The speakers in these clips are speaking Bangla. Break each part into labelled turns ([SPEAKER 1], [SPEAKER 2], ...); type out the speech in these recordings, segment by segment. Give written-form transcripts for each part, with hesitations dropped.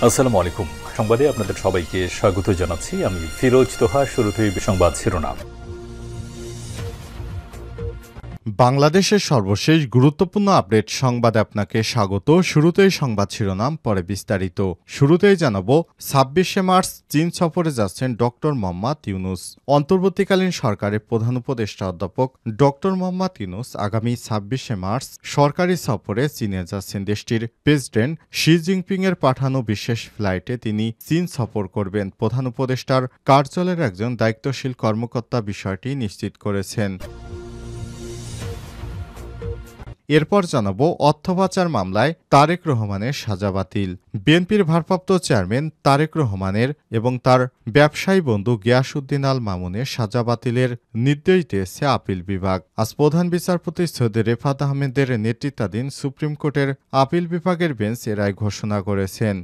[SPEAKER 1] আসসালামু আলাইকুম। সংবাদে আপনাদের সবাইকে স্বাগত জানাচ্ছি। আমি ফিরোজ তোহা। শুরুতেই সংবাদ শিরোনাম।
[SPEAKER 2] বাংলাদেশের সর্বশেষ গুরুত্বপূর্ণ আপডেট সংবাদে আপনাকে স্বাগত। শুরুতেই সংবাদ শিরোনাম, পরে বিস্তারিত। শুরুতেই জানাবো, ২৬শে মার্চ চীন সফরে যাচ্ছেন ডক্টর মোহাম্মদ ইউনূস। অন্তর্বর্তীকালীন সরকারের প্রধান উপদেষ্টা অধ্যাপক ডক্টর মোহাম্মদ ইউনূস আগামী ২৬শে মার্চ সরকারি সফরে চীনে যাচ্ছেন। দেশটির প্রেসিডেন্ট শি জিনপিংয়ের পাঠানো বিশেষ ফ্লাইটে তিনি চীন সফর করবেন। প্রধান উপদেষ্টার কার্যালয়ের একজন দায়িত্বশীল কর্মকর্তা বিষয়টি নিশ্চিত করেছেন। এরপর জানাবো, অর্থ পাচার মামলায় তারেক রহমানের সাজা বাতিল। বিএনপির ভারপ্রাপ্ত চেয়ারম্যান তারেক রহমানের এবং তার ব্যবসায়ী বন্ধু গিয়াসউদ্দিন আল মামুনের সাজা বাতিলের নির্দেশ দিয়েছে আপিল বিভাগ। আজ প্রধান বিচারপতি সৈয়দ রেফাত আহমেদের নেতৃত্বাধীন সুপ্রিম কোর্টের আপিল বিভাগের বেঞ্চ এ রায় ঘোষণা করেছেন।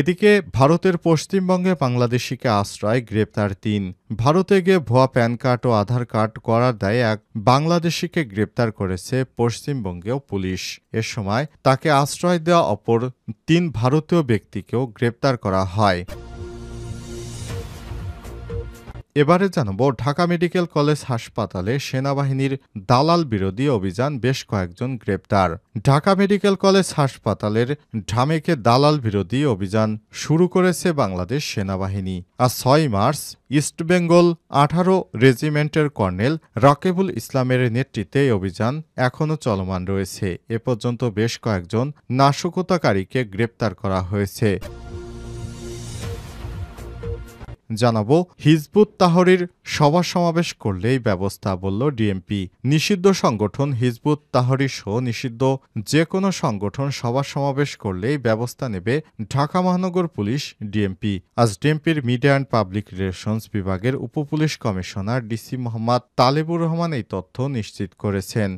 [SPEAKER 2] এদিকে ভারতের পশ্চিমবঙ্গে বাংলাদেশিকে আশ্রয়, গ্রেপ্তার ৩। ভারতে গিয়ে ভুয়া প্যান কার্ড ও আধার কার্ড করার দায়ে এক বাংলাদেশিকে গ্রেপ্তার করেছে পশ্চিমবঙ্গেও পুলিশ। এ সময় তাকে আশ্রয় দেওয়া অপর ৩ ভারতীয় ব্যক্তিকেও গ্রেপ্তার করা হয়। এবারে জানাবো, ঢাকা মেডিকেল কলেজ হাসপাতালে সেনাবাহিনীর দালাল বিরোধী অভিযান, বেশ কয়েকজন গ্রেপ্তার। ঢাকা মেডিকেল কলেজ হাসপাতালের ঢামেকে দালাল বিরোধী অভিযান শুরু করেছে বাংলাদেশ সেনাবাহিনী। আজ ৬ মার্চ ইস্টবেঙ্গল ১৮ রেজিমেন্টের কর্নেল রাকিবুল ইসলামের নেতৃত্বে এই অভিযান এখনও চলমান রয়েছে। এ পর্যন্ত বেশ কয়েকজন নাশকতাকারীকে গ্রেপ্তার করা হয়েছে। জানাবো, হিজবুত তাহরীর সভা সমাবেশ করলেই ব্যবস্থা, বলল ডিএমপি। নিষিদ্ধ সংগঠন হিজবুত তাহরীর সহ নিষিদ্ধ যে কোনো সংগঠন সভা সমাবেশ করলেই ব্যবস্থা নেবে ঢাকা মহানগর পুলিশ, ডিএমপি। আজ ডিএমপির মিডিয়া অ্যান্ড পাবলিক রিলেশনস বিভাগের উপপুলিশ কমিশনার ডিসি মোহাম্মদ তালেবুর রহমান এই তথ্য নিশ্চিত করেছেন।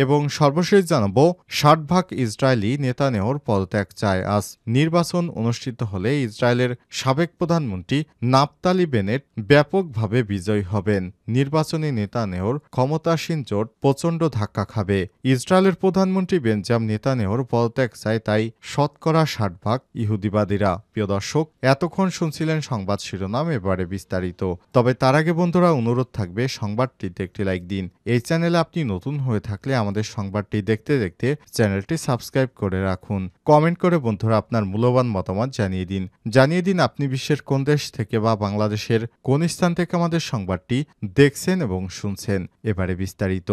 [SPEAKER 2] এবং সর্বশেষ জানাবো, ৬০ ইসরায়েলি নেতানিয়াহুর পদত্যাগ চায়। আজ নির্বাচন অনুষ্ঠিত হলে ইসরায়েলের সাবেক প্রধানমন্ত্রী নাফতালি বেনেট ব্যাপকভাবে বিজয়ী হবেন। নির্বাচনী নেতানিয়াহুর ক্ষমতাসীন জোট প্রচণ্ড ধাক্কা খাবে। ইসরায়েলের প্রধানমন্ত্রী বেঞ্জামিন নেতানিয়াহুর পদত্যাগ চায় তাই শতকরা ৬০ ইহুদিবাদীরা। প্রিয় দর্শক, এতক্ষণ শুনছিলেন সংবাদ শিরোনাম, এবারে বিস্তারিত। তবে তার আগে বন্ধুরা, অনুরোধ থাকবে সংবাদটিতে একটি লাইক দিন। এই চ্যানেলে আপনি নতুন হয়ে থাকলে আমাদের সংবাদটি দেখতে দেখতে চ্যানেলটি সাবস্ক্রাইব করে রাখুন। কমেন্ট করে বন্ধুরা আপনার মূল্যবান মতামত জানিয়ে দিন আপনি বিশ্বের কোন দেশ থেকে বা বাংলাদেশের কোন স্থান থেকে আমাদের সংবাদটি দেখছেন এবং শুনছেন। এবারে বিস্তারিত।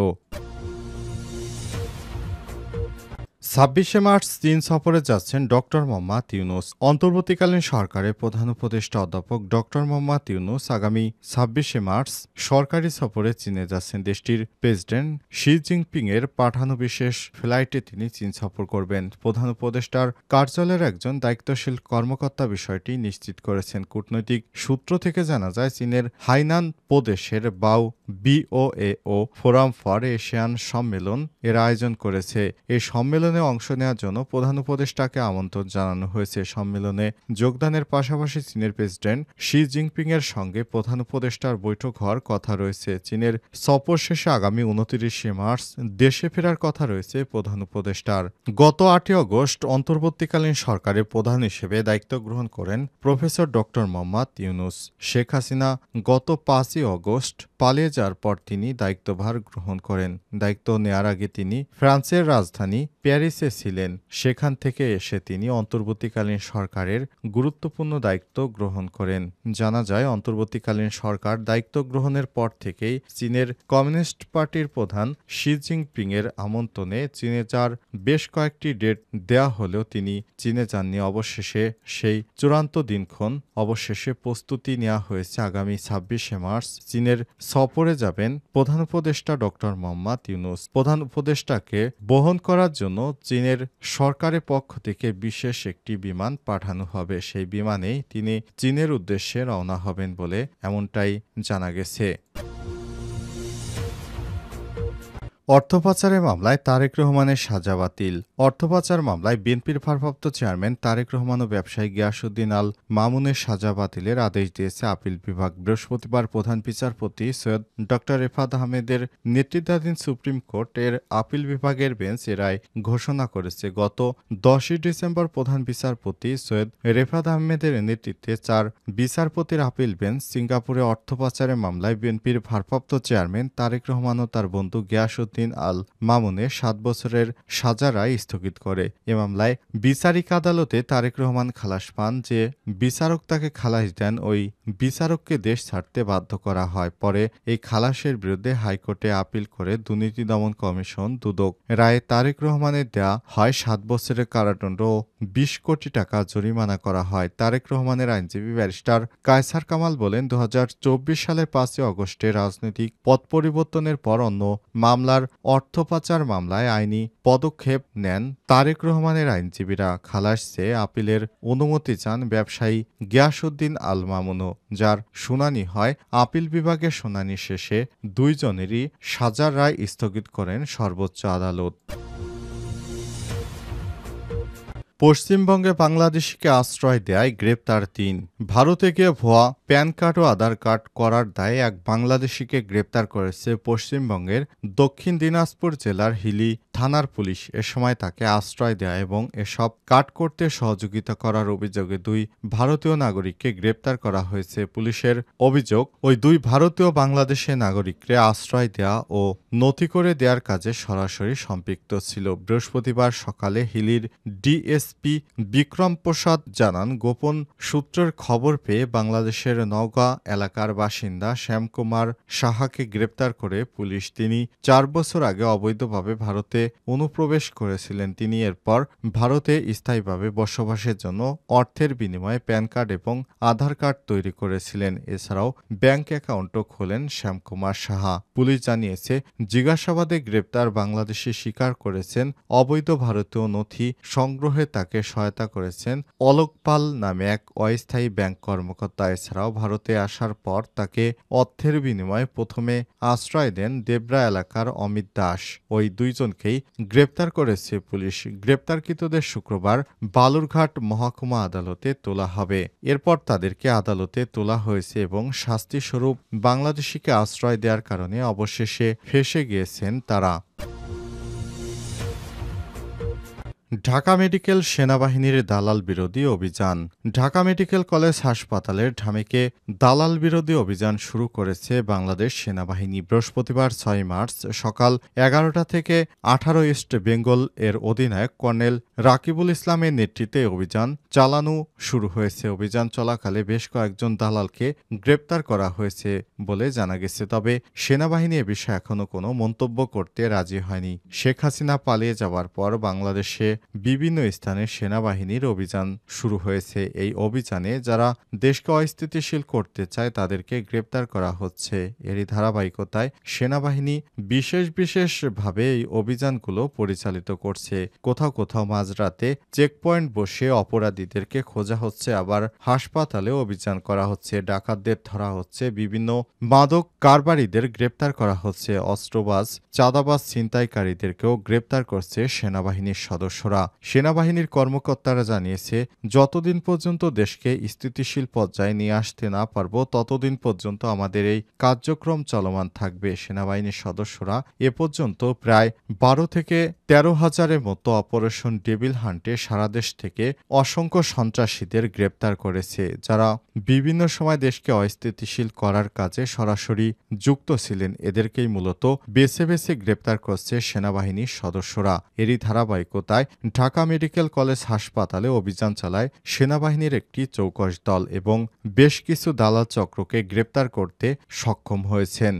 [SPEAKER 2] ২৬শে মার্চ চীন সফরে যাচ্ছেন ডক্টর মোহাম্মদ ইউনূস। অন্তর্বর্তীকালীন সরকারের প্রধান উপদেষ্টা অধ্যাপক ডক্টর মোহাম্মদ ইউনূস আগামী ২৬শে মার্চ সরকারি সফরে চীনে যাচ্ছেন। দেশটির প্রেসিডেন্ট শি জিনপিংয়ের পাঠানো বিশেষ ফ্লাইটে তিনি চীন সফর করবেন। প্রধান উপদেষ্টার কার্যালয়ের একজন দায়িত্বশীল কর্মকর্তা বিষয়টি নিশ্চিত করেছেন। কূটনৈতিক সূত্র থেকে জানা যায়, চীনের হাইনান প্রদেশের বাও বিওএও ফোরাম ফর এশিয়ান সম্মেলন এর আয়োজন করেছে। এই সম্মেলনে অংশ নেওয়ার জন্য প্রধান উপদেষ্টাকে আমন্ত্রণ জানানো হয়েছে। সম্মেলনে যোগদানের পাশাপাশি চীনের প্রেসিডেন্ট শি জিনপিংয়ের সঙ্গে প্রধান উপদেষ্টার বৈঠক হওয়ার কথা রয়েছে। চীনের সফর শেষে আগামী ২৯শে মার্চ দেশে ফেরার কথা রয়েছে প্রধান উপদেষ্টার। গত ৮ই আগস্ট অন্তর্বর্তীকালীন সরকারের প্রধান হিসেবে দায়িত্ব গ্রহণ করেন প্রফেসর ডক্টর মোহাম্মদ ইউনূস। শেখ হাসিনা গত ৫ই আগস্ট পালিয়ে যাওয়ার পর তিনি দায়িত্বভার গ্রহণ করেন। দায়িত্ব নেয়ার আগে তিনি ফ্রান্সের রাজধানী প্যারিসে ছিলেন। সেখান থেকে এসে তিনি অন্তর্বর্তীকালীন সরকারের গুরুত্বপূর্ণ দায়িত্ব গ্রহণ করেন। জানা যায়, অন্তর্বর্তীকালীন সরকার দায়িত্ব গ্রহণের পর থেকেই চীনের কমিউনিস্ট পার্টির প্রধান শি জিনপিংয়ের আমন্ত্রণে চীনে যাওয়ার বেশ কয়েকটি ডেট দেয়া হলেও তিনি চীনে যাননি। অবশেষে সেই চূড়ান্ত দিনক্ষণ অবশেষে প্রস্তুতি নেওয়া হয়েছে। আগামী ২৬শে মার্চ চীনের সফরে যাবেন প্রধান উপদেষ্টা ডক্টর মোহাম্মদ ইউনূস। প্রধান উপদেষ্টাকে বহন করার জন্য চীনের সরকারের পক্ষ থেকে বিশেষ একটি বিমান পাঠানো হবে। সেই বিমানেই তিনি চীনের উদ্দেশ্যে রওনা হবেন বলে এমনটাই জানা গেছে। অর্থপাচারের মামলায় তারেক রহমানের সাজা বাতিল। অর্থপাচার মামলায় বিএনপির ভারপ্রাপ্ত চেয়ারম্যান তারেক রহমান ও ব্যবসায়ী গিয়াসউদ্দিন আল মামুনের সাজা বাতিলের আদেশ দিয়েছে আপিল বিভাগ। বৃহস্পতিবার প্রধান বিচারপতি সৈয়দ ড রেফাত আহমেদের নেতৃত্বাধীন সুপ্রিম কোর্ট এর আপিল বিভাগের বেঞ্চ এ রায় ঘোষণা করেছে। গত 10 ডিসেম্বর প্রধান বিচারপতি সৈয়দ রেফাত আহমেদের নেতৃত্বে 4 বিচারপতির আপিল বেঞ্চ সিঙ্গাপুরে অর্থপাচারের মামলায় বিএনপির ভারপ্রাপ্ত চেয়ারম্যান তারেক রহমান ও তার বন্ধু গিয়াসউদ্দিন আল মামুনের 7 বছরের সাজা রায় স্থগিত করে। এ মামলায় বিচারিক আদালতে তারেক রহমান খালাস পান। যে বিচারক তাকে খালাস দেন, ওই বিচারককে দেশ ছাড়তে বাধ্য করা হয়। পরে এই খালাসের বিরুদ্ধে হাইকোর্টে আপিল করে দুর্নীতি দমন কমিশন দুদক রায়ে তারেক রহমানের দেয়া হয় 7 বছরের কারাদণ্ড ও 20 কোটি টাকা জরিমানা করা হয়। তারেক রহমানের আইনজীবী ব্যারিস্টার কায়সার কামাল বলেন, 2024 সালের 5 আগস্টে রাজনৈতিক পথ পরিবর্তনের পর অন্য মামলার অর্থ পাচার মামলায় আইনি পদক্ষেপ নেন তারেক রহমানের আইনজীবীরা। খালাস চেয়ে আপিলের অনুমতি চান ব্যবসায়ী গিয়াসউদ্দিন আল মামুনও, যার শুনানি হয়। আপিল বিভাগের শুনানি শেষে দুইজনেরই সাজার রায় স্থগিত করেন সর্বোচ্চ আদালত। পশ্চিমবঙ্গে বাংলাদেশিকে আশ্রয় দেয় গ্রেপ্তার 3। ভারতে গিয়ে ভুয়া প্যান কার্ড ও আধার কার্ড করার দায়ে এক বাংলাদেশিকে গ্রেপ্তার করেছে পশ্চিমবঙ্গের দক্ষিণ দিনাজপুর জেলার হিলি থানার পুলিশ। এ সময় তাকে আশ্রয় দেয় এবং এসব কাট করতে সহযোগিতা করার অভিযোগে 2 ভারতীয় নাগরিককে গ্রেপ্তার করা হয়েছে। পুলিশের অভিযোগ, ওই 2 ভারতীয় বাংলাদেশের নাগরিককে আশ্রয় দেয়া ও নথি করে দেওয়ার কাজে সরাসরি সম্পৃক্ত ছিল। বৃহস্পতিবার সকালে হিলির ডিএসপি বিক্রম প্রসাদ জানান, গোপন সূত্রের খবর পেয়ে বাংলাদেশের নওগাঁ এলাকার বাসিন্দা শ্যামকুমার সাহাকে গ্রেপ্তার করে পুলিশ। তিনি 4 বছর আগে অবৈধভাবে ভারতে অনুপ্রবেশ করেছিলেন। তিনি এরপর ভারতে স্থায়ীভাবে বসবাসের জন্য অর্থের বিনিময়ে প্যান কার্ড এবং আধার কার্ড তৈরি করেছিলেন। এছাড়াও ব্যাংক অ্যাকাউন্টও খোলেন শ্যামকুমার সাহা। পুলিশ জানিয়েছে, জিজ্ঞাসাবাদে গ্রেপ্তার বাংলাদেশি স্বীকার করেছেন অবৈধ ভারতীয় নথি সংগ্রহে তাকে সহায়তা করেছেন অলোক পাল নামে এক অস্থায়ী ব্যাংক কর্মকর্তা। এছাড়াও ভারতে আসার পর তাকে অর্থের বিনিময়ে প্রথমে আশ্রয় দেন দেবরা এলাকার অমিত দাস। ওই 2 জনকেই গ্রেপ্তার করেছে পুলিশ। গ্রেপ্তারকৃতদের শুক্রবার বালুরঘাট মহকুমা আদালতে তোলা হবে। এরপর তাদেরকে আদালতে তোলা হয়েছে এবং শাস্তিস্বরূপ বাংলাদেশিকে আশ্রয় দেওয়ার কারণে অবশেষে ফেঁসে গিয়েছেন তারা। ঢাকা মেডিকেল সেনাবাহিনীর দালাল বিরোধী অভিযান। ঢাকা মেডিকেল কলেজ হাসপাতালের ঢামেকে দালাল বিরোধী অভিযান শুরু করেছে বাংলাদেশ সেনাবাহিনী। বৃহস্পতিবার 6 মার্চ সকাল 11টা থেকে 18 ইস্ট বেঙ্গল এর অধিনায়ক কর্নেল রাকিবুল ইসলামের নেতৃত্বে অভিযান চালানো শুরু হয়েছে। অভিযান চলাকালে বেশ কয়েকজন দালালকে গ্রেপ্তার করা হয়েছে বলে জানা গেছে। তবে সেনাবাহিনী এ বিষয়ে এখনো কোনো মন্তব্য করতে রাজি হয়নি। শেখ হাসিনা পালিয়ে যাওয়ার পর বাংলাদেশে বিভিন্ন স্থানে সেনাবাহিনীর অভিযান শুরু হয়েছে। এই অভিযানে যারা দেশকে অস্থিতিশীল করতে চায় তাদেরকে গ্রেপ্তার করা হচ্ছে। এরই ধারাবাহিকতায় সেনাবাহিনী বিশেষভাবে এই অভিযানগুলো পরিচালিত করছে। কোথাও কোথাও মাঝরাতে চেকপয়েন্ট বসে অপরাধীদেরকে খোঁজা হচ্ছে, আবার হাসপাতালে অভিযান করা হচ্ছে, ডাকাতদের ধরা হচ্ছে, বিভিন্ন মাদক কারবারিদের গ্রেপ্তার করা হচ্ছে, অস্ত্রবাজ চাঁদাবাজ ছিনতাইকারীদেরকেও গ্রেপ্তার করছে সেনাবাহিনীর সদস্যরা। সেনাবাহিনীর কর্মকর্তারা জানিয়েছে, যতদিন পর্যন্ত দেশকে স্থিতিশীল পর্যায়ে নিয়ে আসতে না পারব ততদিন পর্যন্ত আমাদের এই কার্যক্রম চলমান থাকবে। সেনাবাহিনীর সদস্যরা এ পর্যন্ত প্রায় 12 থেকে 13 হাজারের মতো অপারেশন ডেভিল হান্টে সারা দেশ থেকে অসংখ্য সন্ত্রাসীদের গ্রেপ্তার করেছে, যারা বিভিন্ন সময় দেশকে অস্থিতিশীল করার কাজে সরাসরি যুক্ত ছিলেন। এদেরকেই মূলত বেছে বেছে গ্রেপ্তার করছে সেনাবাহিনীর সদস্যরা। এরই ধারাবাহিকতায় ঢাকা মেডিকেল কলেজ হাসপাতালে অভিযান চালায় সেনাবাহিনীর একটি চৌকস দল এবং বেশ কিছু দালাল চক্রকে গ্রেপ্তার করতে সক্ষম হয়েছেন।